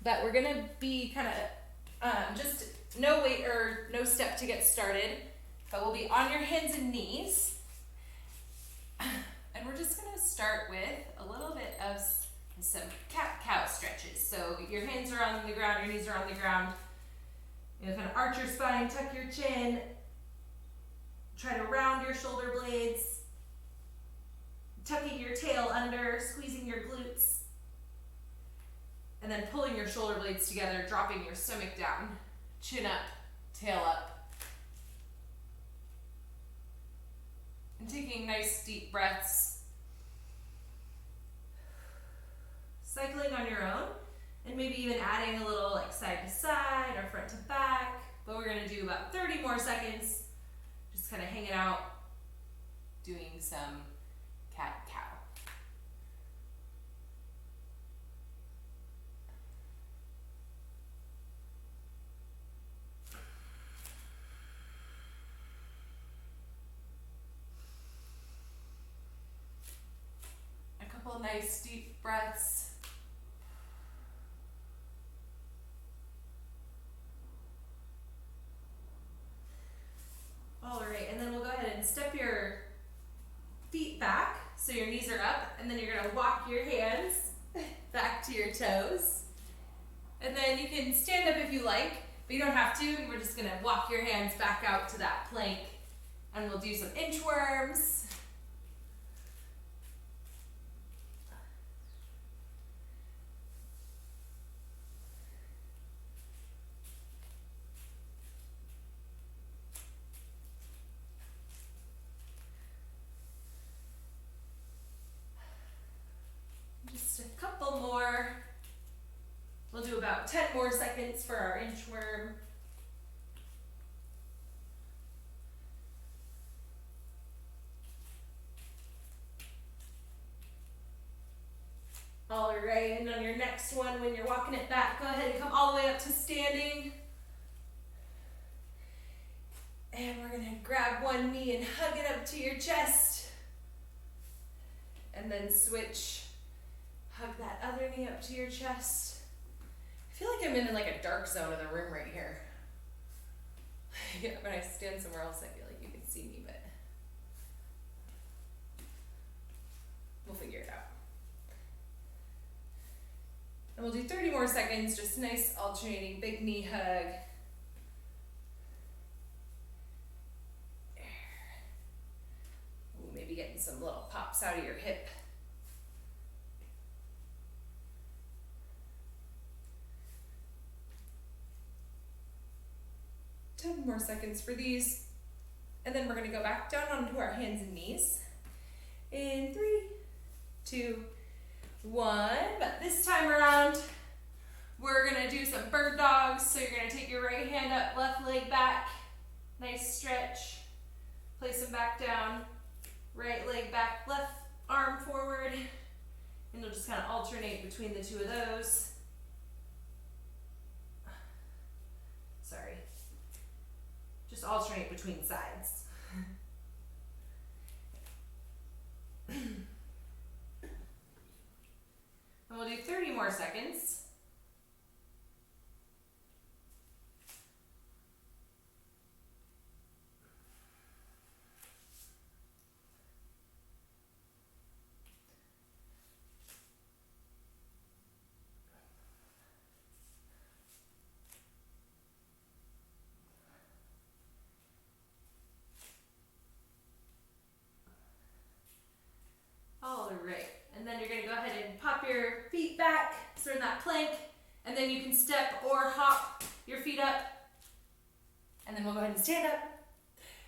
but we're gonna be kind of just no weight or no step to get started, but we'll be on your hands and knees. And we're just gonna start with a little bit of some cat-cow stretches. So your hands are on the ground, your knees are on the ground. Kind of arch your spine, tuck your chin. Try to round your shoulder blades. Tucking your tail under, squeezing your glutes. And then pulling your shoulder blades together, dropping your stomach down. Chin up, tail up. And taking nice deep breaths. Cycling on your own, and maybe even adding a little like side to side or front to back. But we're gonna do about 30 more seconds, just kind of hanging out, doing some cat-cow. A couple nice deep breaths. All right, and then we'll go ahead and step your feet back so your knees are up, and then you're gonna walk your hands back to your toes. And then you can stand up if you like, but you don't have to. We're just gonna walk your hands back out to that plank, and we'll do some inchworms. Just a couple more. We'll do about 10 more seconds for our inchworm. All right, and on your next one, when you're walking it back, go ahead and come all the way up to standing. And we're gonna grab one knee and hug it up to your chest. And then switch. Hug that other knee up to your chest. I feel like I'm in like a dark zone of the room right here. When I stand somewhere else, I feel like you can see me, but we'll figure it out. And we'll do 30 more seconds, just nice alternating big knee hug. Ooh, maybe getting some little pops out of your hip. More seconds for these, and then we're going to go back down onto our hands and knees in 3, 2, 1. But this time around we're going to do some bird dogs. So you're going to take your right hand up, left leg back, nice stretch, place them back down, right leg back, left arm forward, and you'll just kind of alternate between the two of those. Sorry. Just alternate between sides. And we'll do 30 more seconds. All right, and then you're gonna go ahead and pop your feet back, so in that plank, and then you can step or hop your feet up, and then we'll go ahead and stand up.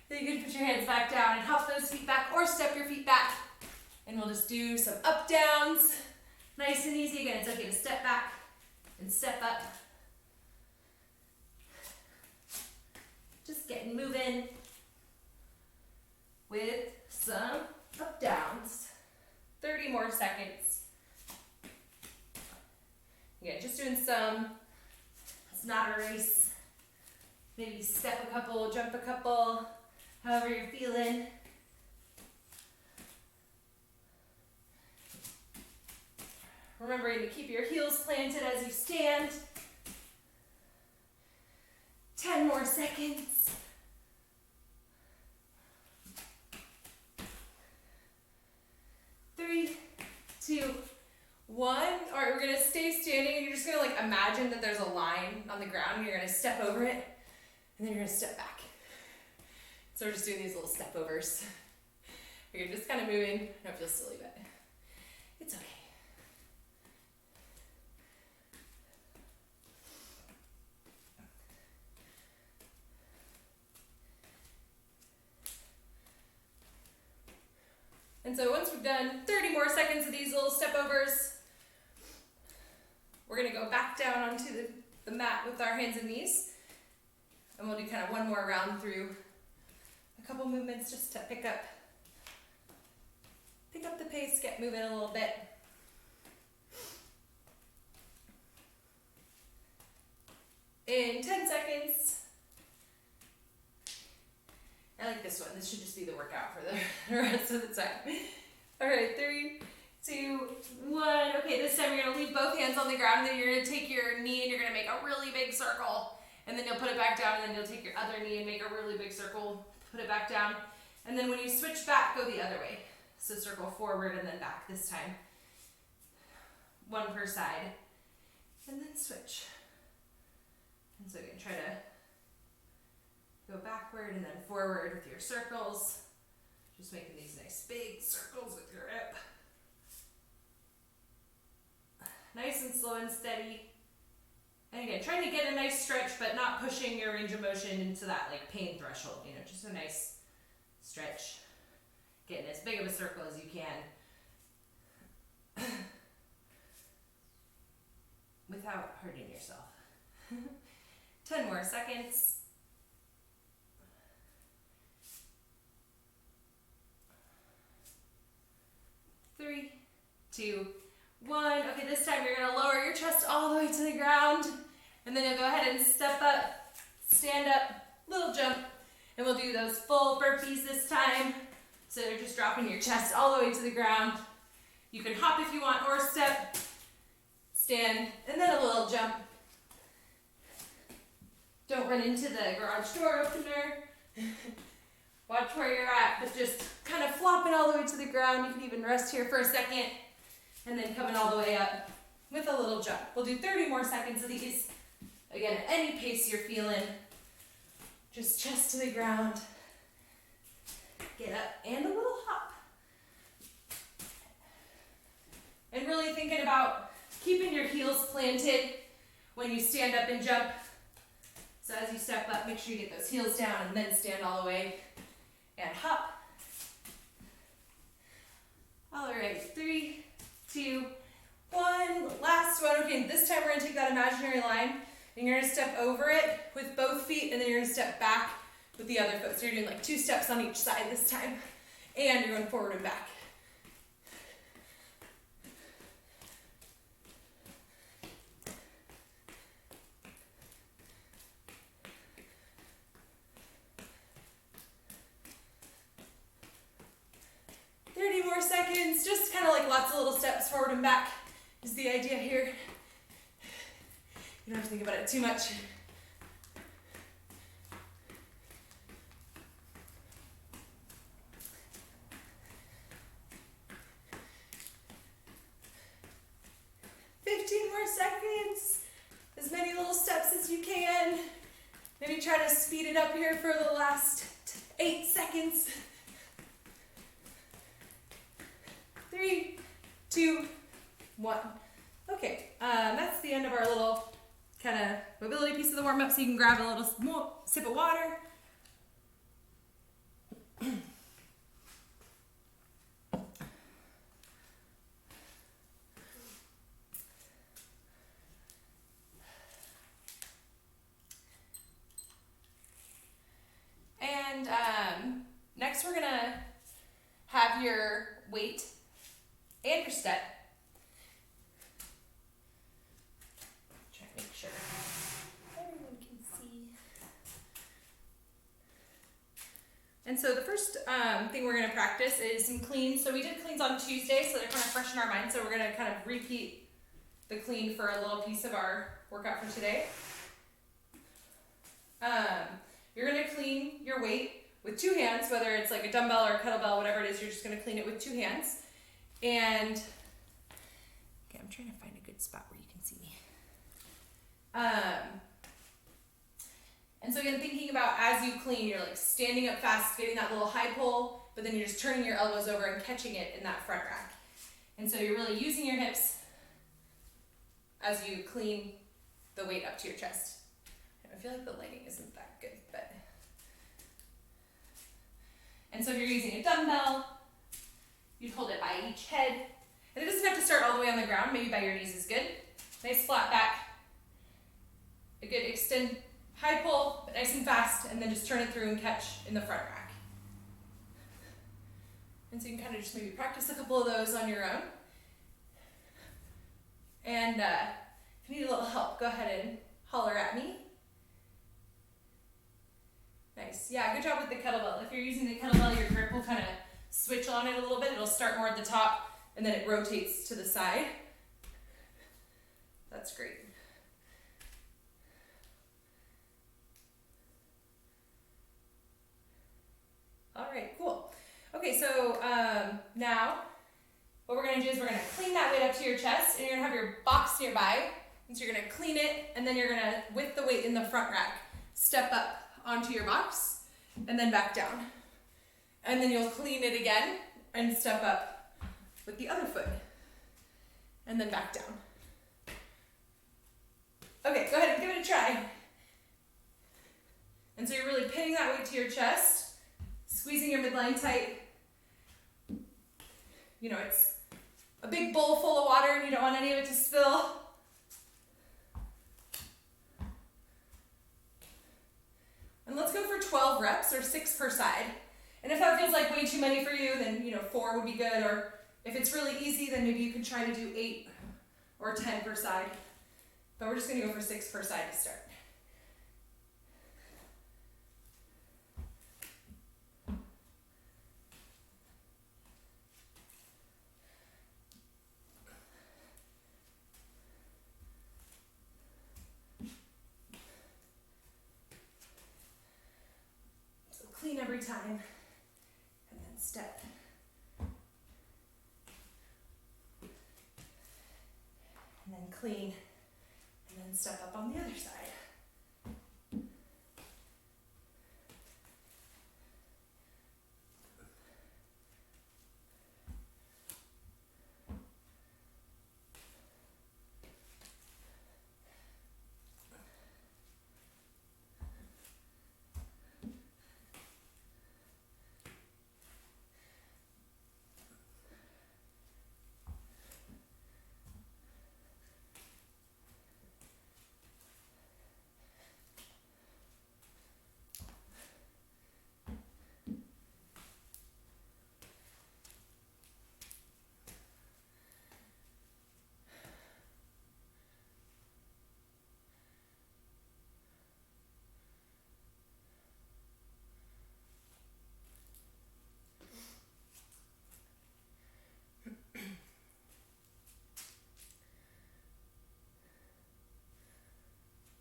Then you can put your hands back down and hop those feet back, or step your feet back, and we'll just do some up downs, nice and easy. Again, it's okay to step back and step up. Just getting moving with some up downs. 30 more seconds. Again, just doing some. It's not a race. Maybe step a couple, jump a couple, however you're feeling. Remembering to keep your heels planted as you stand. 10 more seconds. 3, 2, 1. All right, we're gonna stay standing and you're just gonna like imagine that there's a line on the ground and you're gonna step over it and then you're gonna step back. So we're just doing these little step overs. You're just kind of moving. I know it feels silly, but it's okay. And so once we've done 30 more seconds of these little step overs, we're gonna go back down onto the mat with our hands and knees. And we'll do kind of one more round through a couple movements just to pick up the pace, get moving a little bit. In 10 seconds, I like this one. This should just be the workout for the rest of the time. All right, 3, 2, 1. Okay, this time you're gonna leave both hands on the ground and then you're gonna take your knee and you're gonna make a really big circle. And then you'll put it back down and then you'll take your other knee and make a really big circle, put it back down. And then when you switch back, go the other way. So circle forward and then back this time. One per side. And then switch. And so you can try to go backward and then forward with your circles. Just making these nice big circles with your hip. Nice and slow and steady. And again, trying to get a nice stretch, but not pushing your range of motion into that like pain threshold. You know, just a nice stretch. Getting as big of a circle as you can. Without hurting yourself. 10 more seconds. 3, 2, 1. Okay, this time you're gonna lower your chest all the way to the ground. And then you'll go ahead and step up, stand up, little jump. And we'll do those full burpees this time. So you're just dropping your chest all the way to the ground. You can hop if you want or step, stand, and then a little jump. Don't run into the garage door opener. Watch where you're at, but just kind of flopping all the way to the ground. You can even rest here for a second and then coming all the way up with a little jump. We'll do 30 more seconds of these. Again, at any pace you're feeling, just chest to the ground. Get up and a little hop. And really thinking about keeping your heels planted when you stand up and jump. So as you step up, make sure you get those heels down and then stand all the way and hop. All right, 3, 2, 1. Last one. Okay, this time we're gonna take that imaginary line and you're gonna step over it with both feet and then you're gonna step back with the other foot. So you're doing like 2 steps on each side this time. And you're going forward and back. More seconds, just kind of like lots of little steps forward and back is the idea here. You don't have to think about it too much. More seconds, as many little steps as you can. Maybe try to speed it up here for the last 8 seconds. 3, 2, 1. Okay, that's the end of our little kind of mobility piece of the warm-up, so you can grab a little more sip of water. And next we're gonna have your weight and your step. Try to make sure everyone can see. And so the first thing we're going to practice is some cleans. So we did cleans on Tuesday, so they're kind of fresh in our mind. So we're going to kind of repeat the clean for a little piece of our workout for today. You're gonna clean your weight with 2 hands, whether it's like a dumbbell or a kettlebell, whatever it is, you're just gonna clean it with 2 hands. And, okay, I'm trying to find a good spot where you can see me. And so again, thinking about as you clean, you're like standing up fast, getting that little high pull, but then you're just turning your elbows over and catching it in that front rack. And so you're really using your hips as you clean the weight up to your chest. I feel like the lighting isn't that good, but. And so if you're using a dumbbell, you'd hold it by each head. And it doesn't have to start all the way on the ground, maybe by your knees is good. Nice flat back. A good extend, high pull, but nice and fast, and then just turn it through and catch in the front rack. And so you can kind of just maybe practice a couple of those on your own. And if you need a little help, go ahead and holler at me. Nice. Yeah, good job with the kettlebell. If you're using the kettlebell, your grip will kind of switch on it a little bit. It'll start more at the top, and then it rotates to the side. That's great. All right, cool. Okay, so now what we're going to do is we're going to clean that weight up to your chest, and you're going to have your box nearby. And so you're going to clean it, and then you're going to, with the weight in the front rack, step up onto your box, and then back down. And then you'll clean it again, and step up with the other foot, and then back down. Okay, go ahead and give it a try. And so you're really pinning that weight to your chest, squeezing your midline tight. You know, it's a big bowl full of water and you don't want any of it to spill. And let's go for 12 reps or 6 per side. And if that feels like way too many for you, then 4 would be good. Or if it's really easy, then maybe you can try to do 8 or 10 per side. But we're just gonna go for 6 per side to start. Clean every time, and then step. And then clean, and then step up on the other side.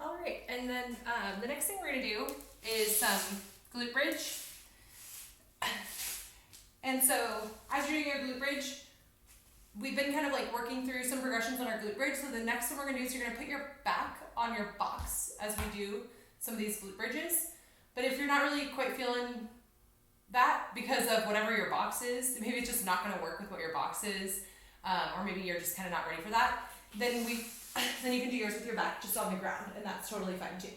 All right, and then the next thing we're gonna do is some glute bridge. And so as you're doing your glute bridge, we've been kind of like working through some progressions on our glute bridge. So the next thing we're gonna do is you're gonna put your back on your box as we do some of these glute bridges. But if you're not really quite feeling that because of whatever your box is, maybe it's just not gonna work with what your box is, or maybe you're just kind of not ready for that, then you can do yours with your back just on the ground, and that's totally fine too.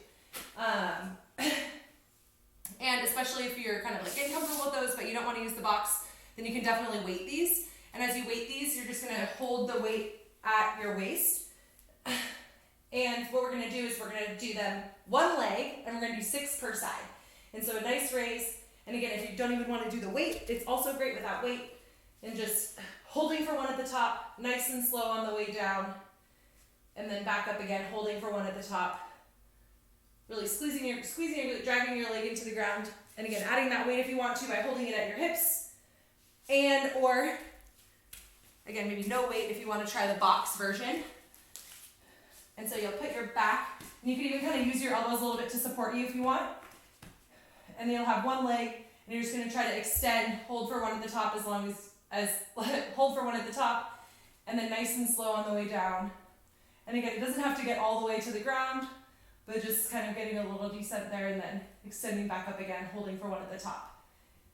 And especially if you're kind of like getting comfortable with those, but you don't want to use the box, then you can definitely weight these. And as you weight these, you're just gonna hold the weight at your waist. And what we're gonna do is we're gonna do them one leg, and we're gonna do 6 per side. And so a nice raise. And again, if you don't even want to do the weight, it's also great without weight. And just holding for one at the top, nice and slow on the way down. And then back up again, holding for one at the top. Really squeezing your glute, dragging your leg into the ground. And again, adding that weight if you want to by holding it at your hips. And or, again, maybe no weight if you want to try the box version. And so you'll put your back, and you can even kind of use your elbows a little bit to support you if you want. And then you'll have one leg, and you're just going to try to extend, hold for one at the top hold for one at the top, and then nice and slow on the way down. And again, it doesn't have to get all the way to the ground, but just kind of getting a little descent there and then extending back up again, holding for one at the top.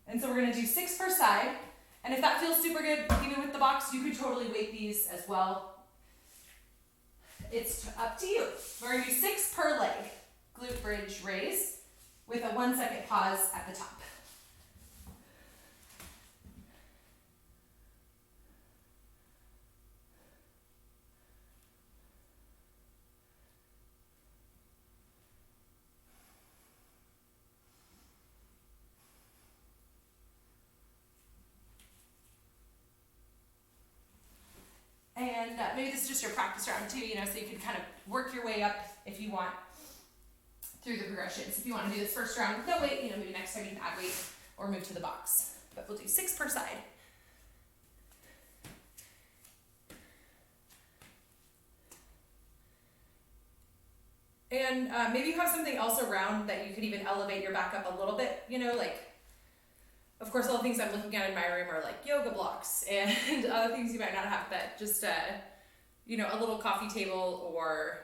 And so we're going to do 6 per side. And if that feels super good, even with the box, you could totally weight these as well. It's up to you. We're going to do 6 per leg, glute bridge raise, with a 1 second pause at the top. And maybe this is just your practice round too, so you can kind of work your way up if you want through the progressions. If you want to do this first round with no weight, maybe next time you can add weight or move to the box. But we'll do 6 per side. And maybe you have something else around that you could even elevate your back up a little bit, of course, all the things I'm looking at in my room are like yoga blocks and other things you might not have, but just, a little coffee table or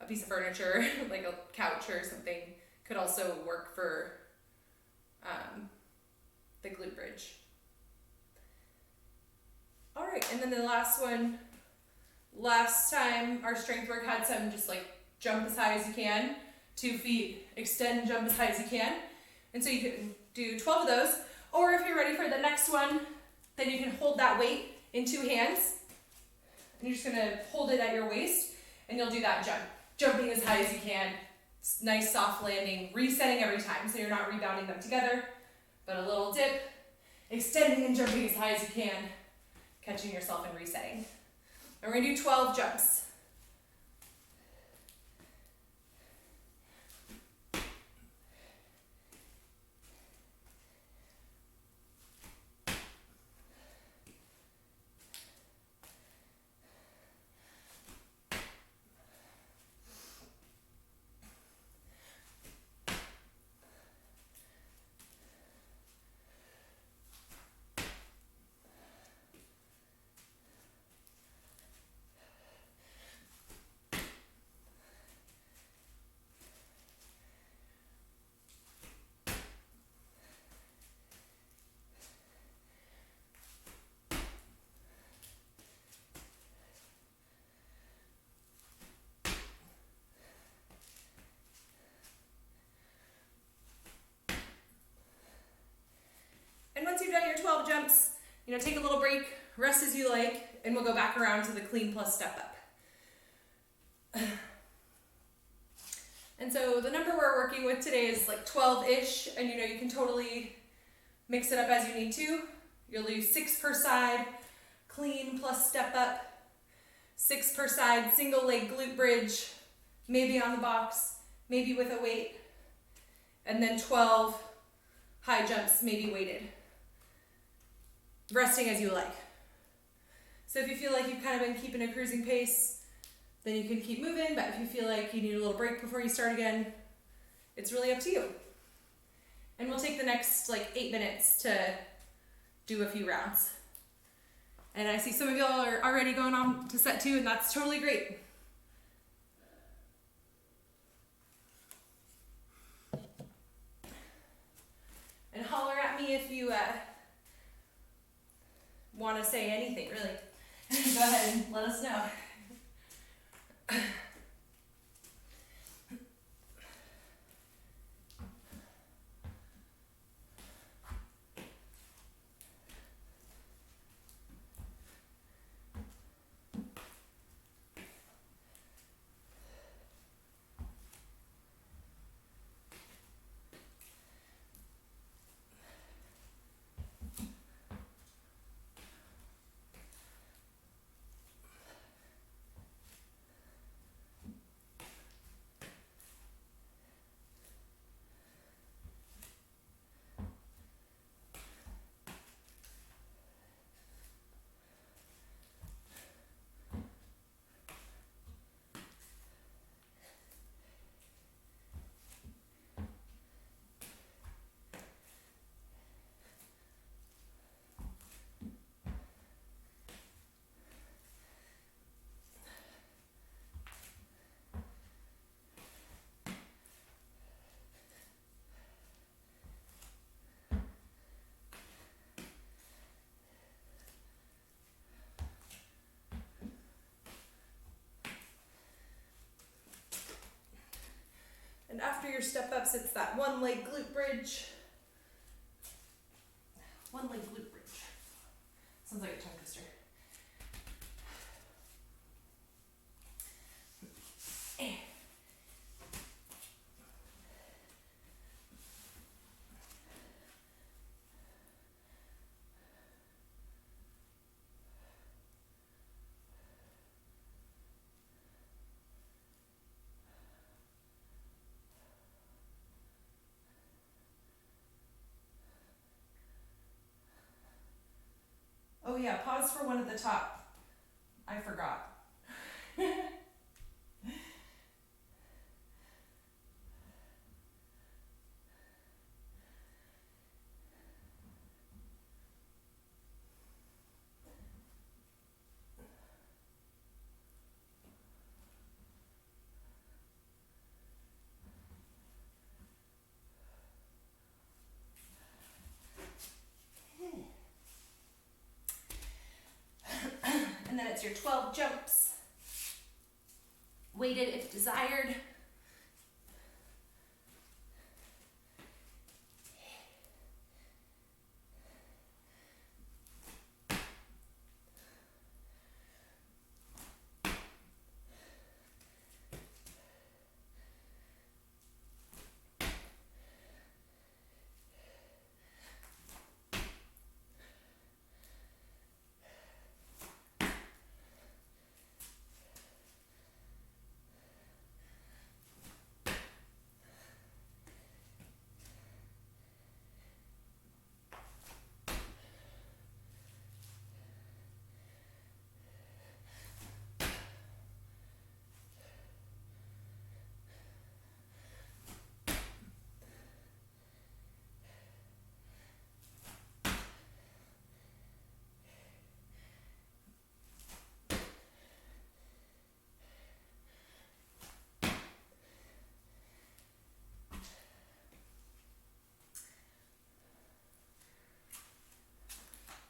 a piece of furniture, like a couch or something, could also work for the glute bridge. All right, and then the last one, last time our strength work had some just like jump as high as you can, 2 feet, extend, jump as high as you can. And so you can do 12 of those, or if you're ready for the next one, then you can hold that weight in 2 hands, and you're just gonna hold it at your waist, and you'll do that jumping as high as you can, nice soft landing, resetting every time, so you're not rebounding them together, but a little dip, extending and jumping as high as you can, catching yourself and resetting. And we're gonna do 12 jumps. And once you've done your 12 jumps, take a little break, rest as you like, and we'll go back around to the clean plus step up. And so the number we're working with today is like 12-ish, and you can totally mix it up as you need to. You'll do 6 per side, clean plus step up, 6 per side, single leg glute bridge, maybe on the box, maybe with a weight, and then 12 high jumps, maybe weighted. Resting as you like. So if you feel like you've kind of been keeping a cruising pace, then you can keep moving, but if you feel like you need a little break before you start again, it's really up to you. And we'll take the next 8 minutes to do a few rounds. And I see some of y'all are already going on to set 2, and that's totally great. And holler at me if you want to say anything, really. Go ahead and let us know. And after your step ups, it's that one leg glute bridge. One leg glute bridge. Sounds like a tongue twister. Oh yeah, pause for one at the top. I forgot. And then it's your 12 jumps, weighted if desired.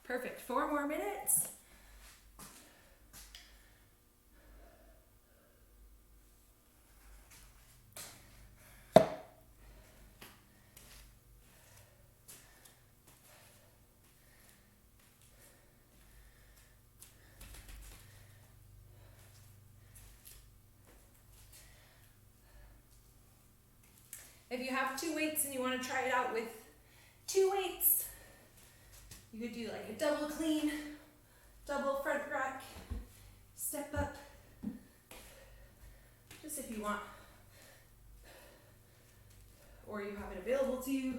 Perfect, 4 more minutes. If you have 2 weights and you want to try it out with 2 weights, you could do like a double clean, double front rack, step up, just if you want, or you have it available to you.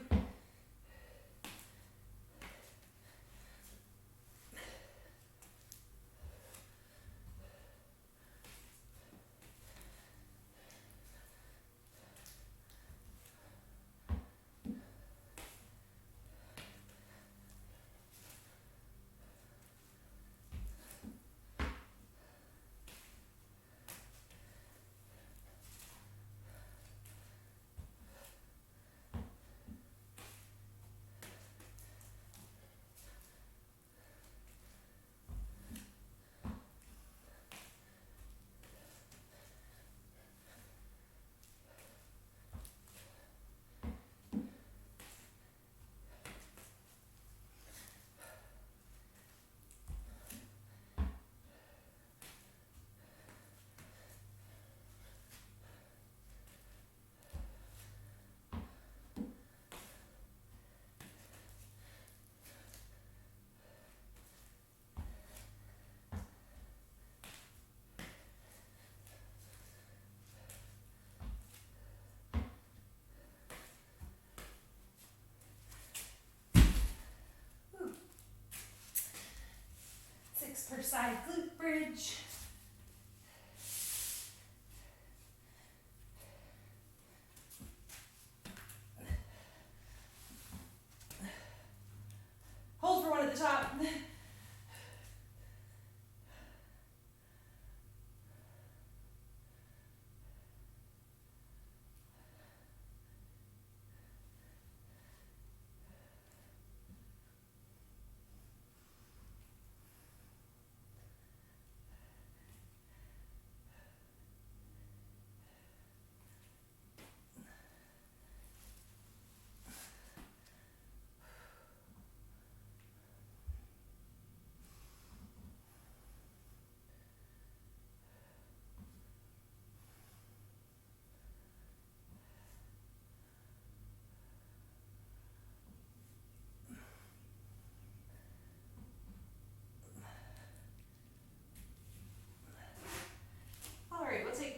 Per side glute bridge. Hold for one at the top.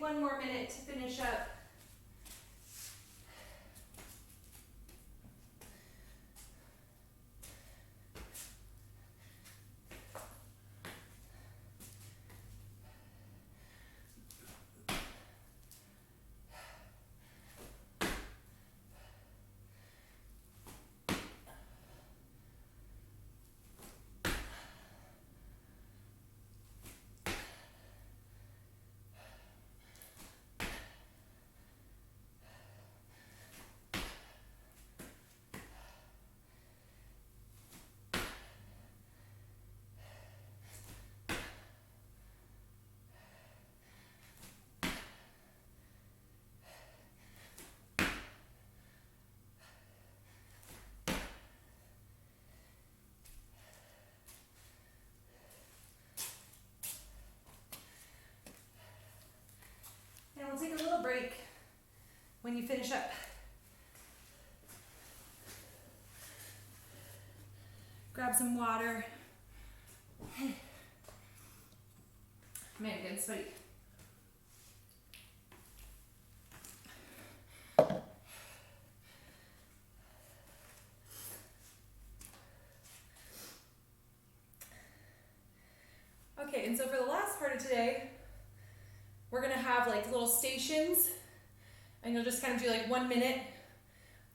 one more minute to finish up. And we'll take a little break when you finish up. Grab some water. Man, getting sweaty. Okay, and so for the last part of today, we're gonna have like little stations, and you'll just kind of do like 1 minute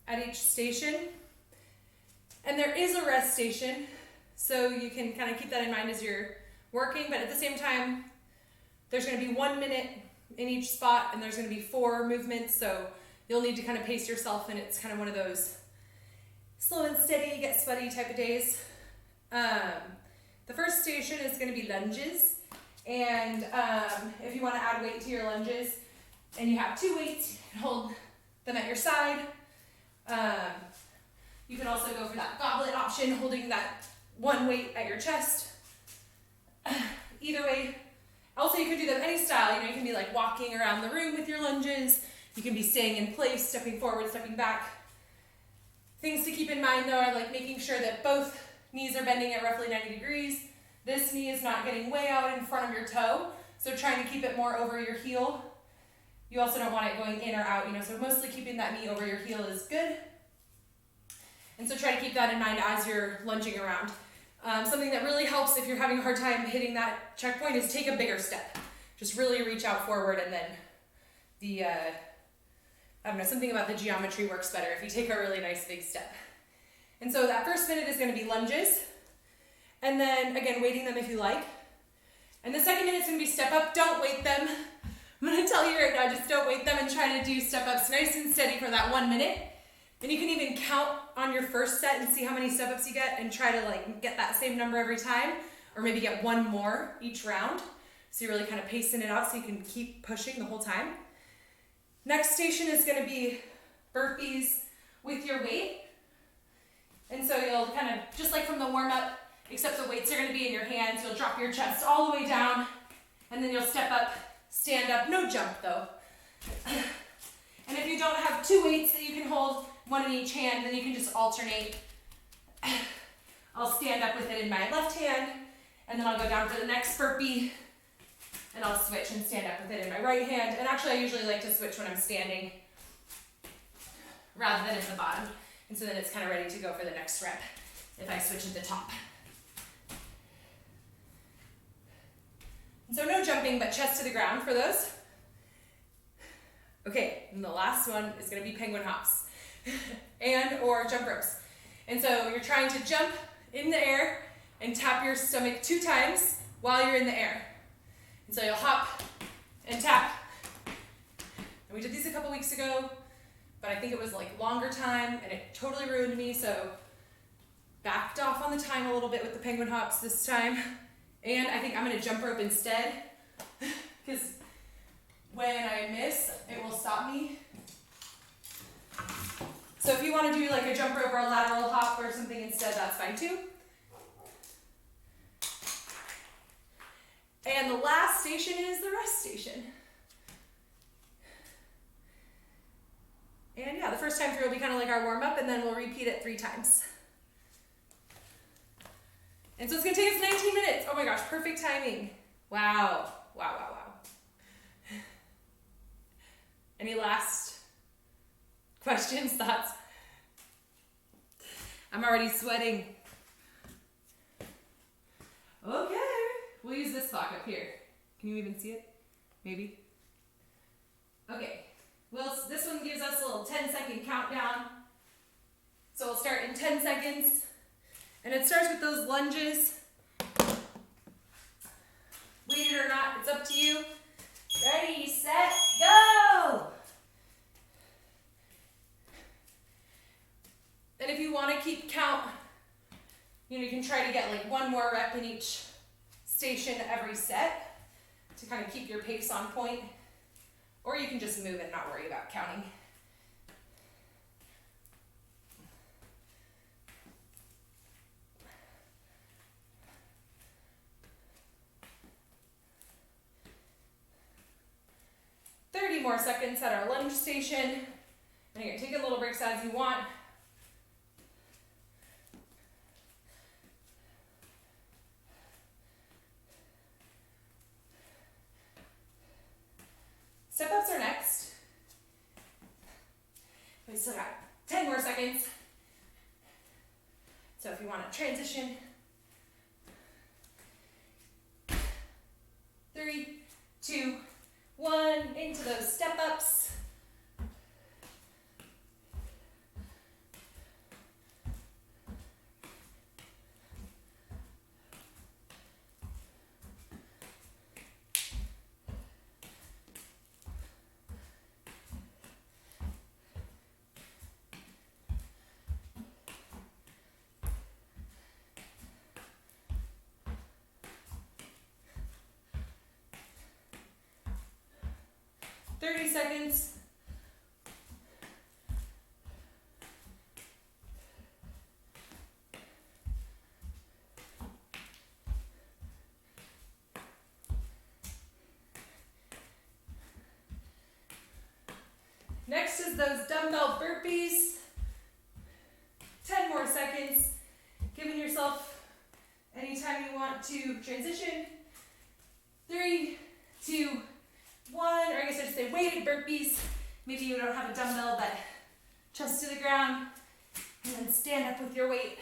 at each station. And there is a rest station, so you can kind of keep that in mind as you're working, but at the same time, there's gonna be 1 minute in each spot, and there's gonna be 4 movements, so you'll need to kind of pace yourself, and it's kind of one of those slow and steady, get sweaty type of days. The first station is gonna be lunges. And if you want to add weight to your lunges and you have 2 weights, you can hold them at your side. You can also go for that goblet option, holding that 1 weight at your chest. Either way. Also, you can do them any style. You know, you can be like walking around the room with your lunges. You can be staying in place, stepping forward, stepping back. Things to keep in mind though are like making sure that both knees are bending at roughly 90 degrees. This knee is not getting way out in front of your toe, so trying to keep it more over your heel. You also don't want it going in or out, you know, so mostly keeping that knee over your heel is good. And so try to keep that in mind as you're lunging around. Something that really helps if you're having a hard time hitting that checkpoint is take a bigger step. Just really reach out forward, and then the, I don't know, something about the geometry works better if you take a really nice big step. And so that first minute is gonna be lunges. And then, again, weighting them if you like. And the second minute's gonna be step up, don't weight them. I'm gonna tell you right now, just don't weight them and try to do step ups nice and steady for that 1 minute. And you can even count on your first set and see how many step ups you get and try to like get that same number every time, or maybe get 1 more each round. So you're really kind of pacing it out so you can keep pushing the whole time. Next station is gonna be burpees with your weight. And so you'll kind of, just like from the warm up, except the weights are going to be in your hands. You'll drop your chest all the way down, and then you'll step up, stand up, no jump though. And if you don't have 2 weights that you can hold, 1 in each hand, then you can just alternate. I'll stand up with it in my left hand, and then I'll go down for the next burpee, and I'll switch and stand up with it in my right hand. And actually I usually like to switch when I'm standing rather than at the bottom. And so then it's kind of ready to go for the next rep if I switch at the top. So no jumping, but chest to the ground for those. Okay, and the last one is gonna be penguin hops and or jump ropes. And so you're trying to jump in the air and tap your stomach 2 times while you're in the air. And so you'll hop and tap. And we did these a couple weeks ago, but I think it was like longer time and it totally ruined me, so backed off on the time a little bit with the penguin hops this time. And I think I'm gonna jump rope instead, because when I miss, it will stop me. So if you wanna do like a jump rope or a lateral hop or something instead, that's fine too. And the last station is the rest station. And yeah, the first time through will be kind of like our warm up, and then we'll repeat it 3 times. And so it's gonna take us 19 minutes. Oh my gosh, perfect timing. Wow, wow, wow, wow. Any last questions, thoughts? I'm already sweating. Okay, we'll use this block up here. Can you even see it? Maybe? Okay, well, this one gives us a little 10-second countdown. So we'll start in 10 seconds. And it starts with those lunges. Weighted or not, it's up to you. Ready, set, go! And if you want to keep count, you can try to get like one more rep in each station every set to kind of keep your pace on point. Or you can just move and not worry about counting. More seconds at our lunge station. And you can take a little breaks as you want. Step ups are next. We still got 10 more seconds. So if you want to transition, 3, 2, 1, into those step ups. Seconds. Next is those dumbbell burpees. 10 more seconds. Giving yourself anytime you want to transition. 3, 2, 1, or I guess I should say weighted burpees. Maybe you don't have a dumbbell, but chest to the ground, and then stand up with your weight.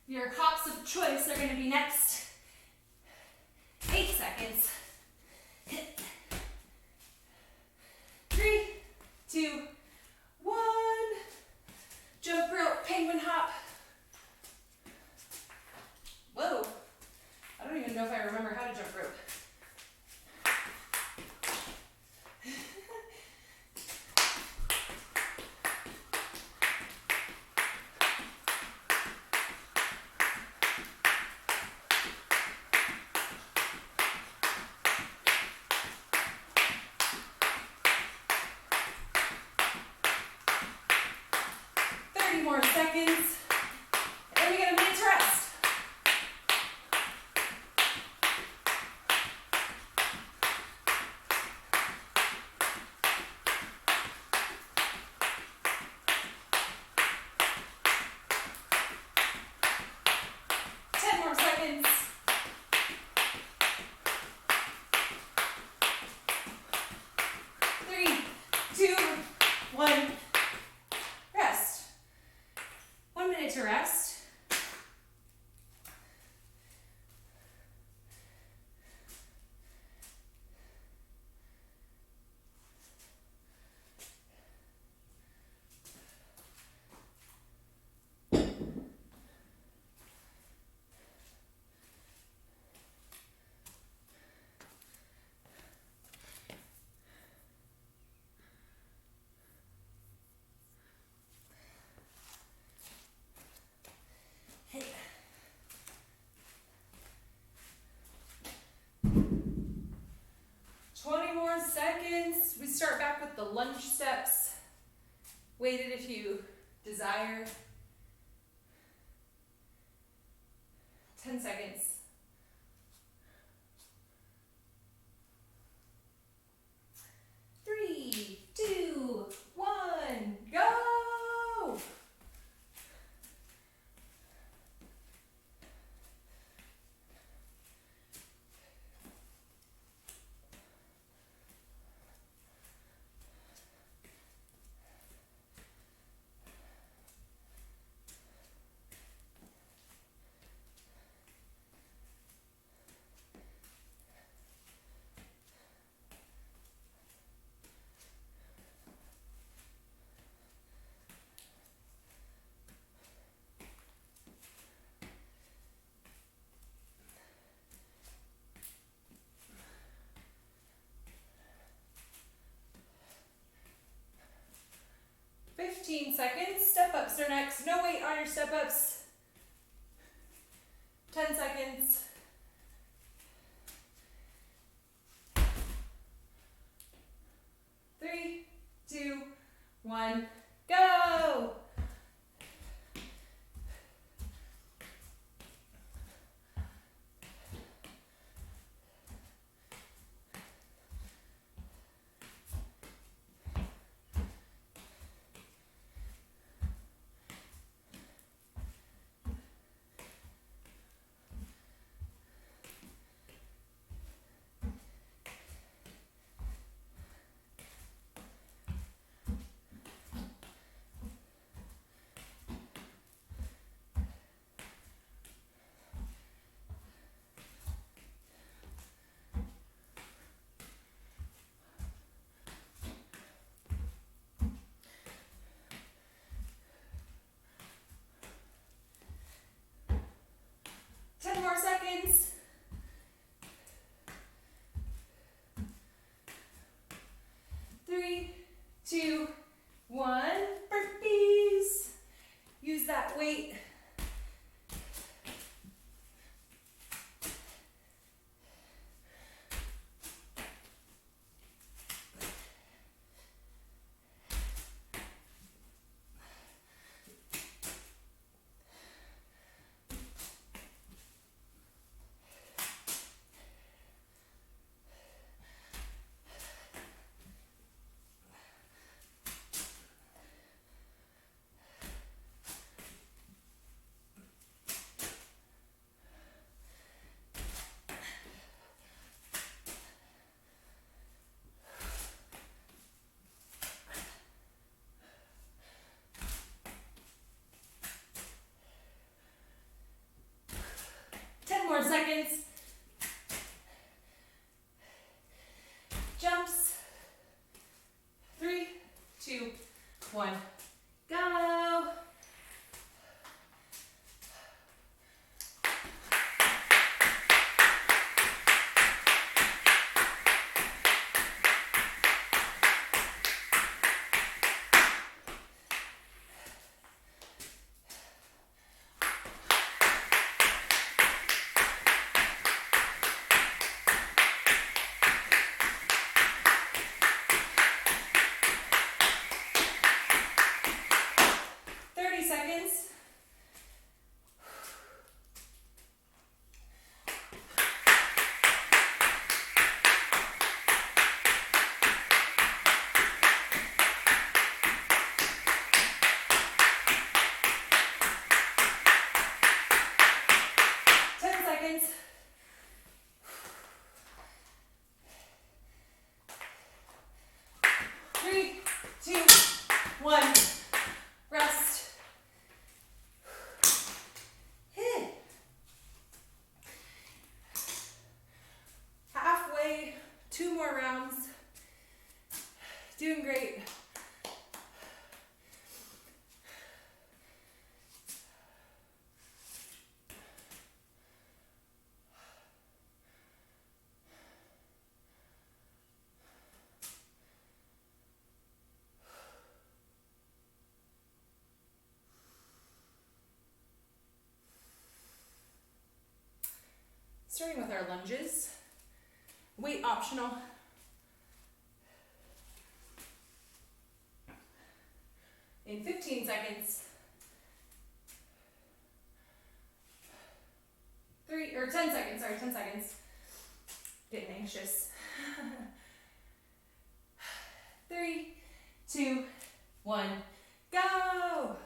Your hops of choice are going to be next. 8 seconds. 3, 2, 1. Jump rope, penguin hop. Whoa. I don't even know if I remember how to jump rope. More seconds, and we get a minute to rest. More seconds. 3, 2, 1. Rest. 1 minute to rest. the lunge steps, weighted if you desire. 10 seconds. 3, 2, 1, go! Seconds. Step ups are next. No weight on your step ups. 10 seconds. 3, 2, 1, go! More seconds. 3, 2, 1. Burpees. Use that weight. More seconds. Jumps. 3, 2, 1, go. Doing great. Starting with our lunges, weight optional. in 15 seconds. 10 seconds, sorry, 10 seconds. Getting anxious. 3, 2, 1, go!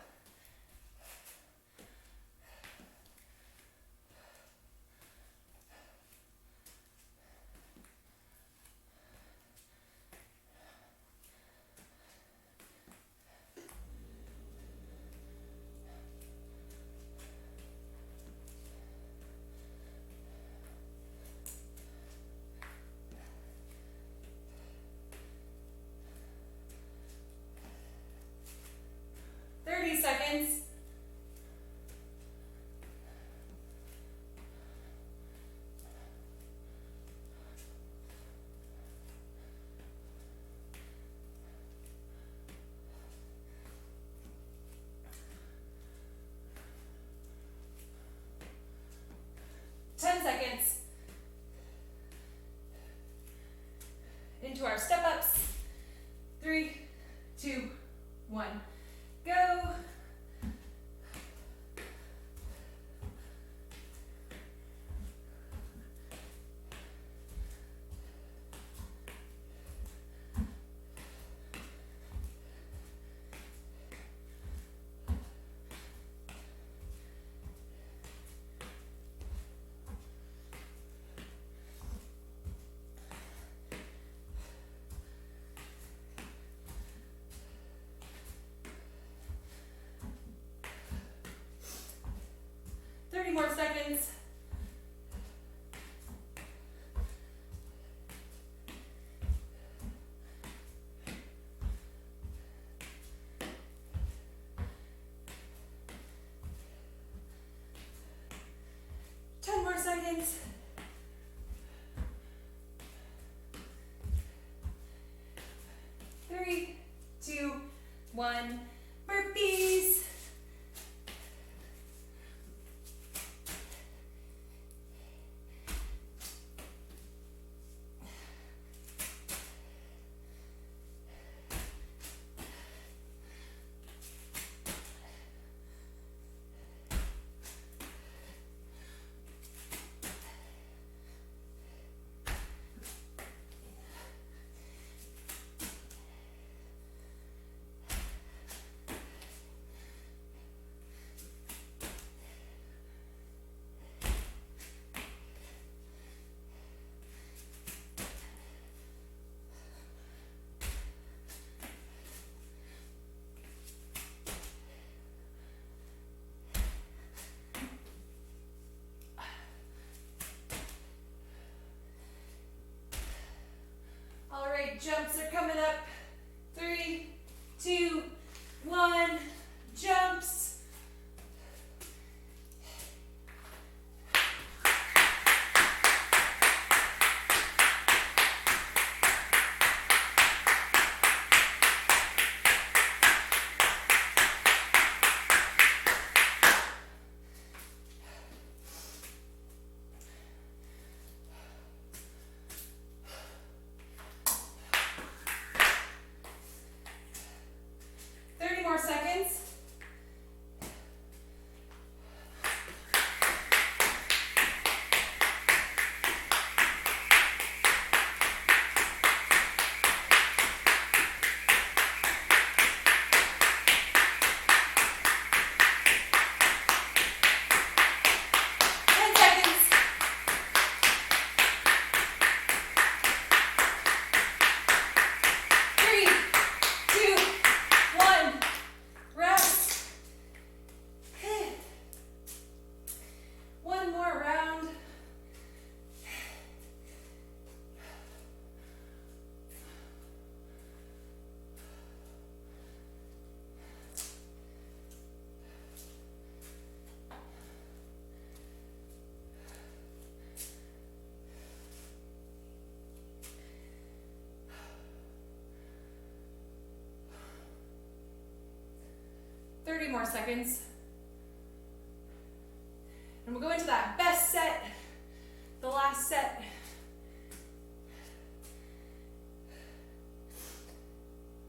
Seconds. Into our step ups. 3, 2, 1, go. More seconds. More seconds. 3, 2, 1. Burpees. Jumps are coming up. 3, 2, 1. Jumps. More seconds. And we'll go into that best set, the last set.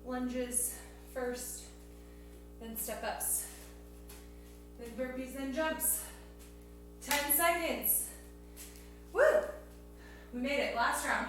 Lunges first. step ups. Then burpees, then jumps. 10 seconds. Woo! We made it, last round.